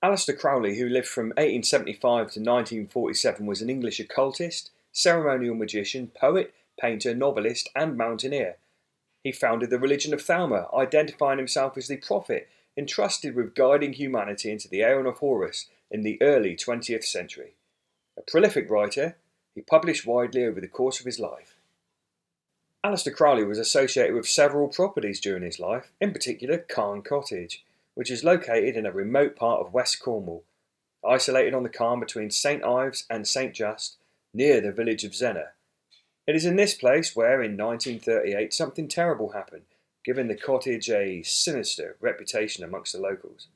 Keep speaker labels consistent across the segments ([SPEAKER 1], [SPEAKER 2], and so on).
[SPEAKER 1] Aleister Crowley, who lived from 1875 to 1947, was an English occultist, ceremonial magician, poet, painter, novelist, and mountaineer. He founded the religion of Thelma, identifying himself as the prophet entrusted with guiding humanity into the Aeon of Horus in the early 20th century. A prolific writer, he published widely over the course of his life. Aleister Crowley was associated with several properties during his life, in particular Carn Cottage, which is located in a remote part of West Cornwall, isolated on the Carn between St Ives and St Just, near the village of Zennor. It is in this place where, in 1938, something terrible happened, giving the cottage a sinister reputation amongst the locals.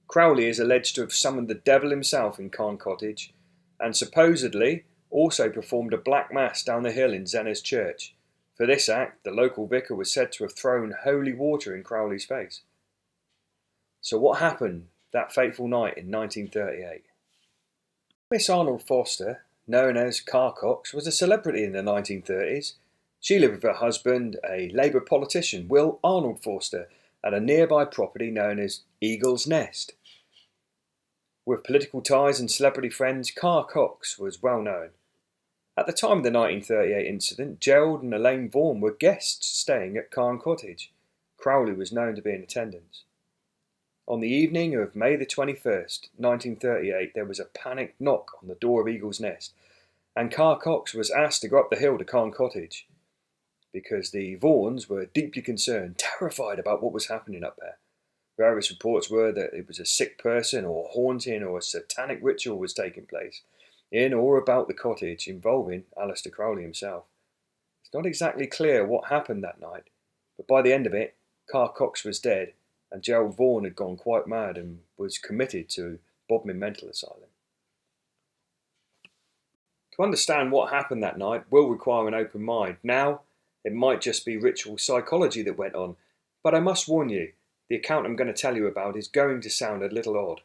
[SPEAKER 1] Crowley is alleged to have summoned the devil himself in Carn Cottage, and supposedly also performed a black mass down the hill in Zennor's church. For this act, the local vicar was said to have thrown holy water in Crowley's face. So what happened that fateful night in 1938? Miss Arnold Foster, known as Carcox, was a celebrity in the 1930s. She lived with her husband, a Labour politician, Will Arnold Foster, at a nearby property known as Eagle's Nest. With political ties and celebrity friends, Carcox was well known. At the time of the 1938 incident, Gerald and Elaine Vaughan were guests staying at Carn Cottage. Crowley was known to be in attendance. On the evening of May the 21st, 1938, there was a panicked knock on the door of Eagle's Nest, and Carcox was asked to go up the hill to Carn Cottage, because the Vaughans were deeply concerned, terrified about what was happening up there. Various reports were that it was a sick person or haunting or a satanic ritual was taking place in or about the cottage involving Aleister Crowley himself. It's not exactly clear what happened that night, but by the end of it, Carcox was dead and Gerald Vaughan had gone quite mad and was committed to Bodmin Mental Asylum. To understand what happened that night will require an open mind. Now, it might just be ritual psychology that went on, but I must warn you, the account I'm going to tell you about is going to sound a little odd.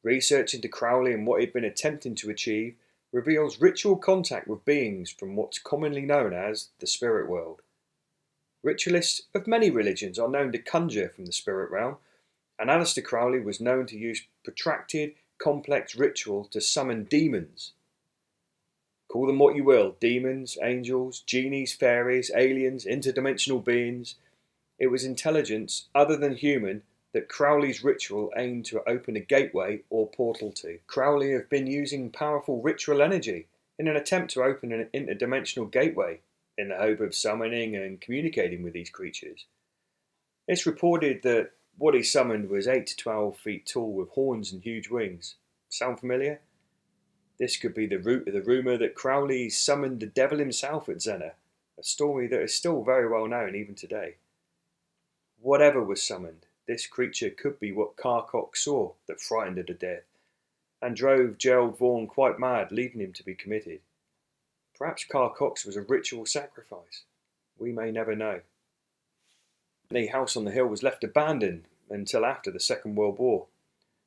[SPEAKER 1] Research into Crowley and what he'd been attempting to achieve reveals ritual contact with beings from what's commonly known as the spirit world. Ritualists of many religions are known to conjure from the spirit realm, and Aleister Crowley was known to use protracted, complex ritual to summon demons. Call them what you will, demons, angels, genies, fairies, aliens, interdimensional beings. It was intelligence other than human that Crowley's ritual aimed to open a gateway or portal to. Crowley have been using powerful ritual energy in an attempt to open an interdimensional gateway in the hope of summoning and communicating with these creatures. It's reported that what he summoned was 8 to 12 feet tall with horns and huge wings. Sound familiar? This could be the root of the rumour that Crowley summoned the devil himself at Zennor, a story that is still very well known even today. Whatever was summoned, this creature could be what Carcox saw that frightened her to death, and drove Gerald Vaughan quite mad, leading him to be committed. Perhaps Carcox was a ritual sacrifice. We may never know. The house on the hill was left abandoned until after the Second World War.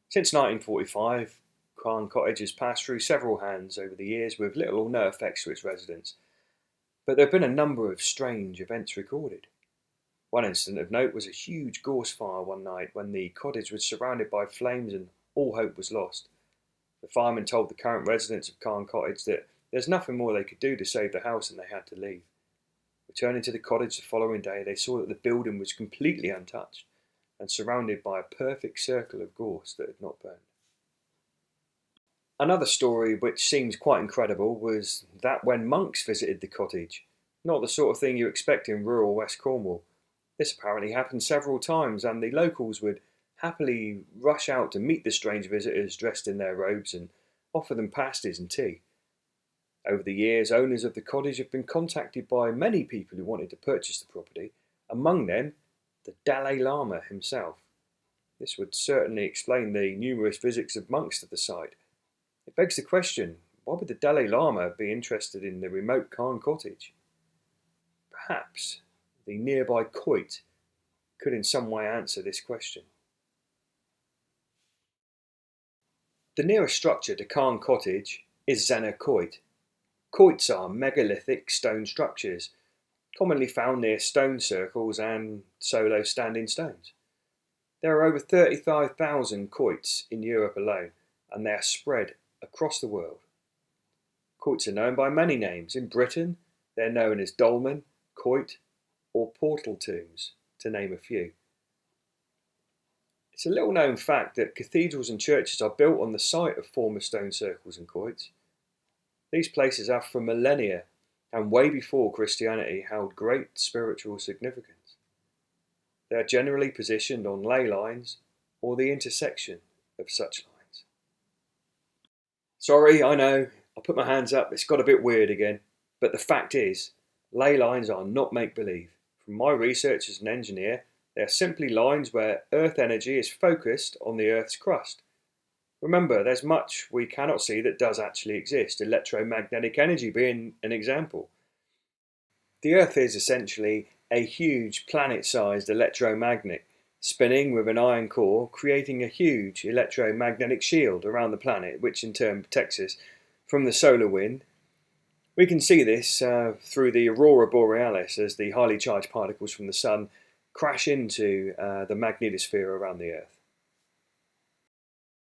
[SPEAKER 1] Since 1945, Carn Cottage has passed through several hands over the years with little or no effects to its residents, but there have been a number of strange events recorded. One incident of note was a huge gorse fire one night when the cottage was surrounded by flames and all hope was lost. The firemen told the current residents of Carn Cottage that there's nothing more they could do to save the house and they had to leave. Returning to the cottage the following day, they saw that the building was completely untouched and surrounded by a perfect circle of gorse that had not burned. Another story which seems quite incredible was that when monks visited the cottage, not the sort of thing you expect in rural West Cornwall. This apparently happened several times, and the locals would happily rush out to meet the strange visitors dressed in their robes and offer them pasties and tea. Over the years, owners of the cottage have been contacted by many people who wanted to purchase the property, among them the Dalai Lama himself. This would certainly explain the numerous visits of monks to the site. It begs the question, why would the Dalai Lama be interested in the remote Carn Cottage? Perhaps the nearby Quoit could in some way answer this question. The nearest structure to Carn Cottage is Zennor Quoit. Quoits are megalithic stone structures, commonly found near stone circles and solo standing stones. There are over 35,000 quoits in Europe alone, and they are spread across the world. Quoits are known by many names. In Britain, they're known as dolmen, quoit, or portal tombs, to name a few. It's a little known fact that cathedrals and churches are built on the site of former stone circles and quoits. These places have for millennia, and way before Christianity, held great spiritual significance. They are generally positioned on ley lines or the intersection of such lines. Sorry, I know, I put my hands up, it's got a bit weird again, but the fact is, ley lines are not make-believe. From my research as an engineer, they are simply lines where Earth energy is focused on the Earth's crust. Remember, there's much we cannot see that does actually exist, electromagnetic energy being an example. The Earth is essentially a huge planet-sized electromagnet, spinning with an iron core, creating a huge electromagnetic shield around the planet, which in turn protects us from the solar wind. We can see this through the aurora borealis as the highly charged particles from the sun crash into the magnetosphere around the Earth.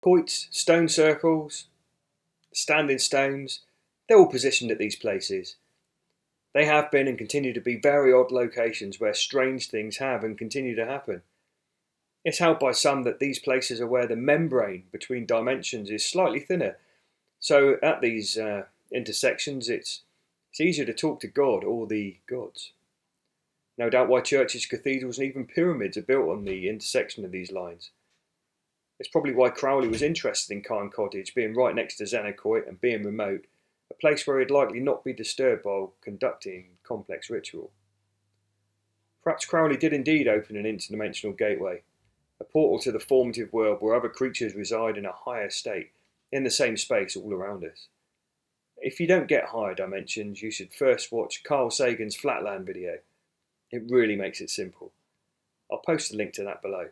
[SPEAKER 1] Quoits, stone circles, standing stones, they're all positioned at these places. They have been and continue to be very odd locations where strange things have and continue to happen. It's held by some that these places are where the membrane between dimensions is slightly thinner, so at these intersections it's easier to talk to God or the gods. No doubt why churches, cathedrals and even pyramids are built on the intersection of these lines. It's probably why Crowley was interested in Cairn Cottage, being right next to Zennor Quoit and being remote, a place where he'd likely not be disturbed while conducting complex ritual. Perhaps Crowley did indeed open an interdimensional gateway, a portal to the formative world where other creatures reside in a higher state, in the same space all around us. If you don't get higher dimensions, you should first watch Carl Sagan's Flatland video. It really makes it simple. I'll post a link to that below.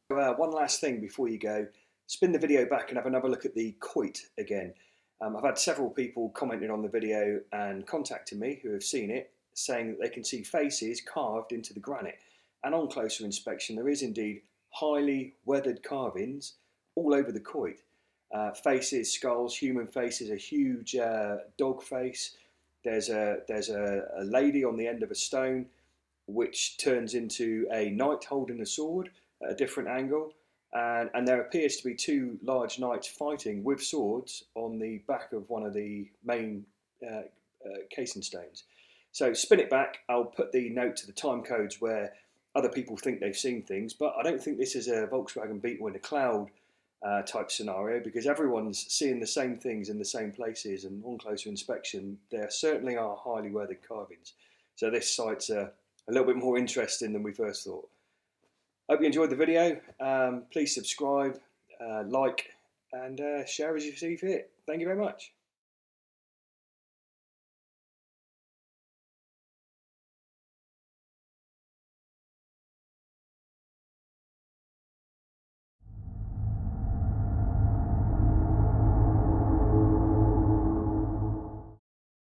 [SPEAKER 1] One last thing before you go, spin the video back and have another look at the quoit again. I've had several people commenting on the video and contacting me who have seen it, saying that they can see faces carved into the granite. And on closer inspection, there is indeed highly weathered carvings all over the quoit. Faces, skulls, human faces, a huge dog face. There's a lady on the end of a stone, which turns into a knight holding a sword at a different angle, and there appears to be two large knights fighting with swords on the back of one of the main casing stones. So spin it back, I'll put the note to the time codes where other people think they've seen things, but I don't think this is a Volkswagen Beetle in a cloud type scenario, because everyone's seeing the same things in the same places, and on closer inspection there certainly are highly weathered carvings. So this site's a little bit more interesting than we first thought. Hope you enjoyed the video. Please subscribe, like and share as you see fit. Thank you very much.